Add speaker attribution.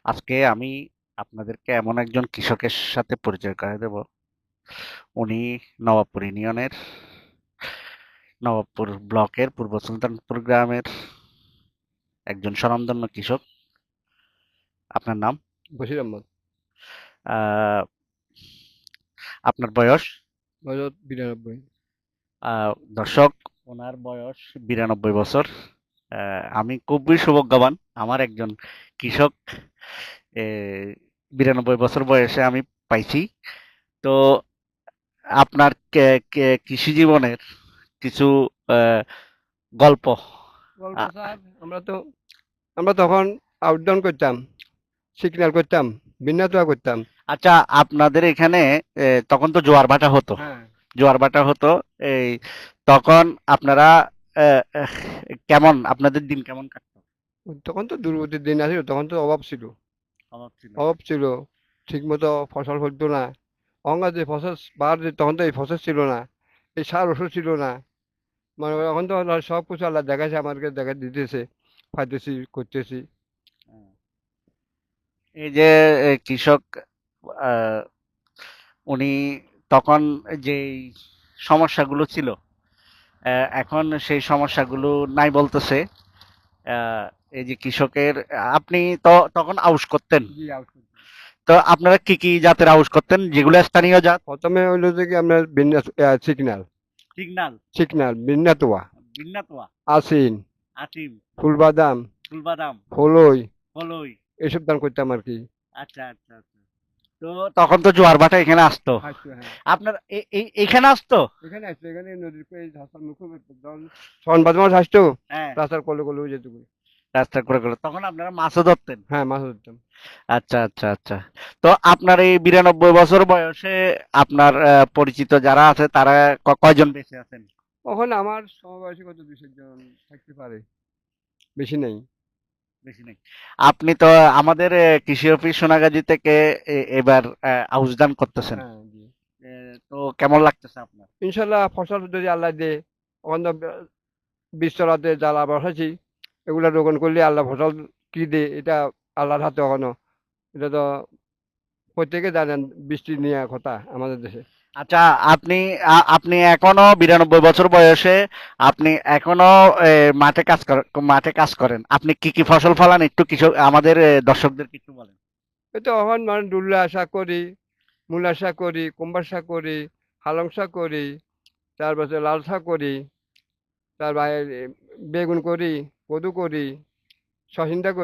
Speaker 1: আজকে আমি আপনাদেরকে এমন একজন কৃষকের সাথে পরিচয় করায় দেব। উনি নবাবপুর ইউনিয়নের নবাবপুর ব্লকের পূর্ব সুলতানপুর গ্রামের একজন স্বনামধন্য কৃষক। আপনার নাম?
Speaker 2: বশির আহমদ।
Speaker 1: আহ, আপনার বয়স?
Speaker 2: বয়স 92।
Speaker 1: দর্শক, ওনার বয়স 92 বছর। আমি খুবই সৌভাগ্যবান, আমার একজন কৃষক 92 বছর বয়সে আমি পাইছি। তো আপনার কৃষি জীবনের কিছু আহ, গল্প।
Speaker 2: গল্প
Speaker 1: আ-
Speaker 2: স্যার, আমরা তখন আউট ডাউন করতাম, সিগন্যাল করতাম, বিন্যাতোয়া করতাম।
Speaker 1: আচ্ছা, আপনাদের এখানে তখন তো জোয়ার ভাটা হতো।
Speaker 2: হ্যাঁ,
Speaker 1: জোয়ার ভাটা হতো। এই তখন আপনারা কেমন, আপনাদের দিন কেমন কাটতো?
Speaker 2: তখন তো দুর্গতির দিন আছিল, তখন তো অভাব ছিল।
Speaker 1: অভাব ছিল।
Speaker 2: অভাব ছিল, ঠিক মতো ফসল ফলতো না। অঙ্গা যে ফসল বার যে তখন তো এই ফসল ছিল না, এই সার ওষুধ ছিল না। মানে এখন তো আল্লাহ সব কিছু আল্লাহ দেখাচ্ছে, আমাদেরকে দেখা দিতেছে, পাইতেছি, করতেছি।
Speaker 1: হ্যাঁ। এই যে কৃষক, আহ, উনি তখন যে সমস্যাগুলো ছিল, এখন সেই সমস্যাগুলো নাই বলতেছে। আহ, এই যে কৃষকের, আপনি তো তখন আউশ করতেন।
Speaker 2: জি, আউট করতাম।
Speaker 1: তো আপনারা কি কি জাতের আউশ করতেন, যেগুলো স্থানীয় জাত?
Speaker 2: প্রথমে হইলো যে কি আপনার বিন্যাস, সিগন্যাল,
Speaker 1: সিগনাল,
Speaker 2: বিন্যাতোয়া,
Speaker 1: বিন্নাতোয়া,
Speaker 2: আসিন,
Speaker 1: আতিম,
Speaker 2: ফুলবাদাম,
Speaker 1: ফুলবাদাম,
Speaker 2: হলই,
Speaker 1: হলই।
Speaker 2: এসব ধান করতাম আর কি।
Speaker 1: আচ্ছা, আচ্ছা, আচ্ছা। তো তখন তো জোয়ার ভাটা এখানে আসতো।
Speaker 2: আসতো, হ্যাঁ।
Speaker 1: আপনার এখানে আসতো?
Speaker 2: এখানে আসতো, এখানে নদীর এই রাস্তার মুখে যখন শ্রাবণ ভাদ্র মাস আসতো,
Speaker 1: হ্যাঁ,
Speaker 2: রাস্তার কলে কলে যেত করে।
Speaker 1: রাস্তা করে করে তখন আপনারা মাছও ধরতেন।
Speaker 2: হ্যাঁ, মাছ ধরতাম।
Speaker 1: আচ্ছা, আচ্ছা, আচ্ছা। তো আপনার এই 92 বছর বয়সে আপনার পরিচিত যারা আছে তারা কয়জন বেঁচে আছেন?
Speaker 2: ওখানে আমার সমবয়সী কত 200 জন থাকতে পারে, বেশি নেই।
Speaker 1: বেশি নেই। আপনি তো আমাদের কৃষি অফিস সোনাগাজী থেকে এবার আউশ ধান করতেছেন।
Speaker 2: হ্যাঁ, জি।
Speaker 1: এ, তো কেমন লাগতেছে আপনার?
Speaker 2: ইনশাল্লাহ ফসল যদি আল্লাহ দে, ওখান তো বীজ চলাতে জ্বালা বসাইছি, এগুলা রোপণ করলে আল্লাহ ফসল কি দে এটা আল্লাহর হাতে ওখানে। এটা তো প্রত্যেকে জানেন, বৃষ্টি নিয়ে কথা আমাদের দেশে।
Speaker 1: আচ্ছা, আপনি আপনি এখনো 92 বছর বয়সে আপনি এখনো এ, মাঠে কাজ করেন। আপনি কি কি ফসল ফলান, একটু কিছু আমাদের দর্শকদের কিছু বলেন।
Speaker 2: এই তো এখন মানে ডুল্লা শাক করি, মূলা শাক করি, কুমড়া শাক করি, পালং শাক করি, তারপরে লাল শাক করি, তারপরে বেগুন করি, কদু করি, সহিন্দা করি।